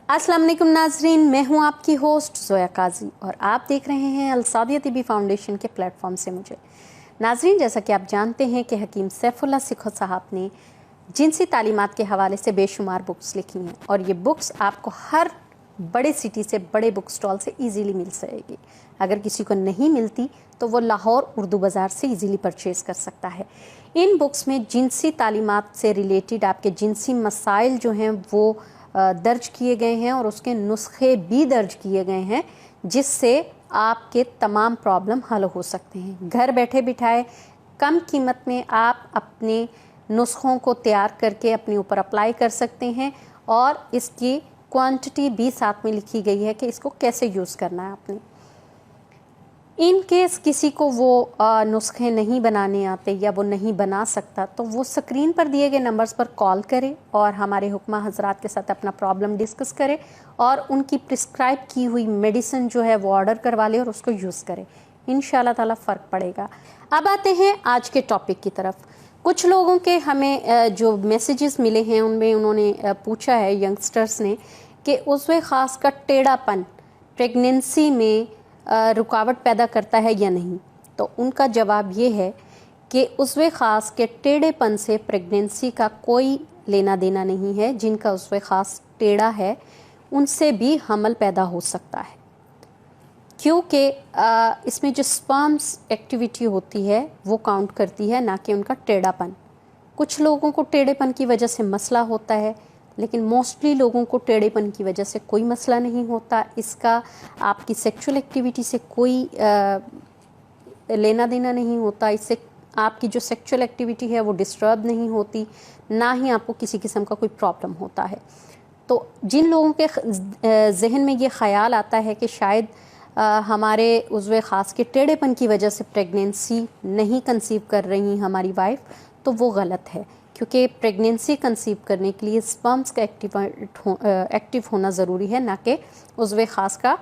अस्सलाम वालेकुम नाजरीन, मैं हूं आपकी होस्ट ज़ोया काजी और आप देख रहे हैं अलसादिया तिबी फाउंडेशन के प्लेटफॉर्म से मुझे। नाजरीन, जैसा कि आप जानते हैं कि हकीम सैफुल्लाह सिखो साहब ने जिनसी तालीमात के हवाले से बेशुमार बुक्स लिखी हैं और ये बुक्स आपको हर बड़े सिटी से, बड़े बुक स्टॉल से इजीली मिल सकेगी। अगर किसी को नहीं मिलती तो वो लाहौर उर्दू बाज़ार से इजीली परचेज़ कर सकता है। इन बुक्स में जिनसी तालीमात से रिलेटेड आपके जिनसी मसाइल जो हैं वो दर्ज किए गए हैं और उसके नुस्खे भी दर्ज किए गए हैं, जिससे आपके तमाम प्रॉब्लम हल हो सकते हैं। घर बैठे बिठाए कम कीमत में आप अपने नुस्खों को तैयार करके अपने ऊपर अप्लाई कर सकते हैं और इसकी क्वांटिटी भी साथ में लिखी गई है कि इसको कैसे यूज़ करना है आपने। इन केस किसी को वो नुस्खे नहीं बनाने आते या वो नहीं बना सकता तो वो स्क्रीन पर दिए गए नंबर्स पर कॉल करे और हमारे हुक्मा हजरात के साथ अपना प्रॉब्लम डिस्कस करे और उनकी प्रिस्क्राइब की हुई मेडिसिन जो है वो ऑर्डर करवा ले और उसको यूज़ करे। इंशाल्लाह ताला फ़र्क पड़ेगा। अब आते हैं आज के टॉपिक की तरफ। कुछ लोगों के हमें जो मैसेजेस मिले हैं उनमें उन्होंने पूछा है, यंगस्टर्स ने, कि उज़्वे ख़ास का टेढ़ापन प्रेगनेंसी में रुकावट पैदा करता है या नहीं। तो उनका जवाब ये है कि उज़्वे ख़ास के टेढ़ेपन से प्रेगनेंसी का कोई लेना देना नहीं है। जिनका उज़्वे ख़ास टेढ़ा है उनसे भी हमल पैदा हो सकता है, क्योंकि इसमें जो स्पर्म्स एक्टिविटी होती है वो काउंट करती है, ना कि उनका टेढ़ापन। कुछ लोगों को टेढ़ेपन की वजह से मसला होता है, लेकिन मोस्टली लोगों को टेढ़ेपन की वजह से कोई मसला नहीं होता। इसका आपकी सेक्सुअल एक्टिविटी से कोई लेना देना नहीं होता। इससे आपकी जो सेक्सुअल एक्टिविटी है वो डिस्टर्ब नहीं होती, ना ही आपको किसी किस्म का कोई प्रॉब्लम होता है। तो जिन लोगों के जहन में ये ख्याल आता है कि शायद हमारे उज़्वे ख़ास के टेढ़ेपन की वजह से प्रेगनेंसी नहीं कंसीव कर रही हमारी वाइफ, तो वो गलत है, क्योंकि प्रेगनेंसी कंसीव करने के लिए स्पर्म्स का एक्टिव होना ज़रूरी है, ना कि उज़्वे ख़ास का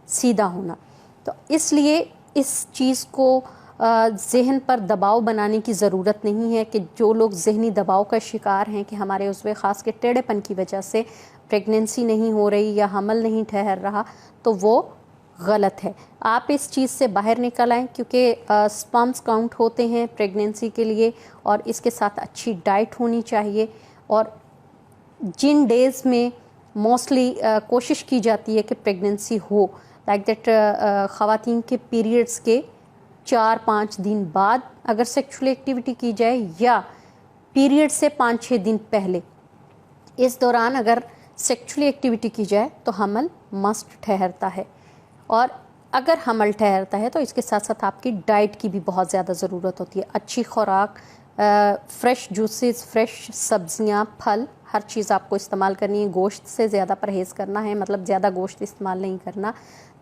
सीधा होना। तो इसलिए इस चीज़ को जहन पर दबाव बनाने की ज़रूरत नहीं है कि जो लोग ज़हनी दबाव का शिकार हैं कि हमारे उज़्वे ख़ास के टेढ़ेपन की वजह से प्रेगनेंसी नहीं हो रही या हमल नहीं ठहर रहा, तो वो गलत है। आप इस चीज़ से बाहर निकल आएँ, क्योंकि स्पर्म्स काउंट होते हैं प्रेगनेंसी के लिए और इसके साथ अच्छी डाइट होनी चाहिए। और जिन डेज़ में मोस्टली कोशिश की जाती है कि प्रेगनेंसी हो, लाइक दैट ख़वातीन के पीरियड्स के 4-5 दिन बाद अगर सेक्सुअल एक्टिविटी की जाए या पीरियड से 5-6 दिन पहले, इस दौरान अगर सेक्सुअल एक्टिविटी की जाए तो हमल मस्ट ठहरता है। और अगर हमल ठहरता है तो इसके साथ साथ आपकी डाइट की भी बहुत ज़्यादा ज़रूरत होती है। अच्छी खुराक, फ़्रेश जूसेस, फ्रेश सब्ज़ियाँ, फल, हर चीज़ आपको इस्तेमाल करनी है। गोश्त से ज़्यादा परहेज़ करना है, मतलब ज़्यादा गोश्त इस्तेमाल नहीं करना।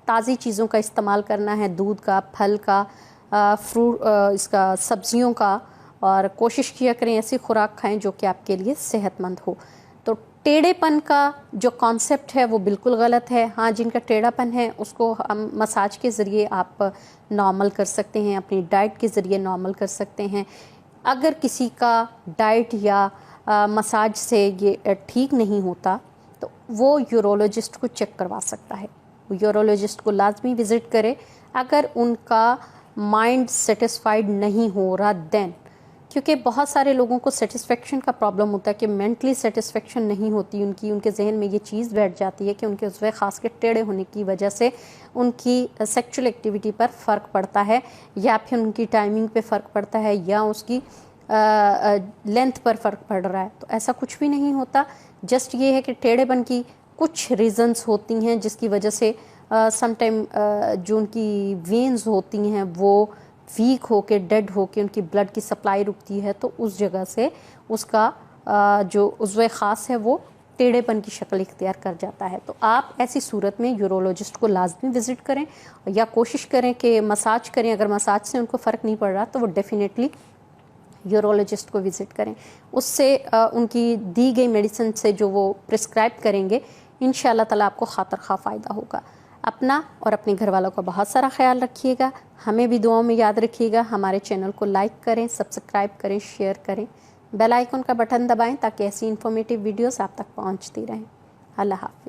ताज़ी चीज़ों का इस्तेमाल करना है, दूध का, फल का, फ्रूट, इसका सब्ज़ियों का। और कोशिश किया करें ऐसी खुराक खाएं जो कि आपके लिए सेहतमंद हो। तो टेढ़ेपन का जो कॉन्सेप्ट है वो बिल्कुल गलत है। हाँ, जिनका टेढ़ापन है उसको हम मसाज के ज़रिए आप नॉर्मल कर सकते हैं, अपनी डाइट के ज़रिए नॉर्मल कर सकते हैं। अगर किसी का डाइट या मसाज से ये ठीक नहीं होता तो वो यूरोलॉजिस्ट को चेक करवा सकता है। यूरोलॉजिस्ट को लाजमी विज़िट करे अगर उनका माइंड सेटिस्फाइड नहीं हो रहा देन, क्योंकि बहुत सारे लोगों को सेटिस्फेक्शन का प्रॉब्लम होता है कि मेंटली सेटिस्फेक्शन नहीं होती उनके जहन में ये चीज़ बैठ जाती है कि उनके उज़्वे ख़ास के टेढ़े होने की वजह से उनकी सेक्सुअल एक्टिविटी पर फ़र्क पड़ता है, या फिर उनकी टाइमिंग पे फ़र्क पड़ता है, या उसकी लेंथ पर फ़र्क पड़ रहा है। तो ऐसा कुछ भी नहीं होता। जस्ट ये है कि टेढ़ेपन की कुछ रीज़न्स होती हैं जिसकी वजह से समटाइम जो उनकी वेन्स होती हैं वो वीक होके, डेड होके उनकी ब्लड की सप्लाई रुकती है, तो उस जगह से उसका जो उज़्वे ख़ास है वो टेढ़ेपन की शक्ल इख्तियार कर जाता है। तो आप ऐसी सूरत में यूरोलॉजिस्ट को लाजमी विज़िट करें या कोशिश करें कि मसाज करें। अगर मसाज से उनको फ़र्क नहीं पड़ रहा तो वो डेफिनेटली यूरोलॉजिस्ट को विज़िट करें। उससे उनकी दी गई मेडिसिन से जो वो प्रिस्क्राइब करेंगे, इंशाअल्लाह ताला आपको खातर खा फ़ायदा होगा। अपना और अपने घर वालों का बहुत सारा ख्याल रखिएगा। हमें भी दुआओं में याद रखिएगा। हमारे चैनल को लाइक करें, सब्सक्राइब करें, शेयर करें, बेल आइकन का बटन दबाएं ताकि ऐसी इन्फॉर्मेटिव वीडियोस आप तक पहुंचती रहें। अल्लाह हाफ़िज़।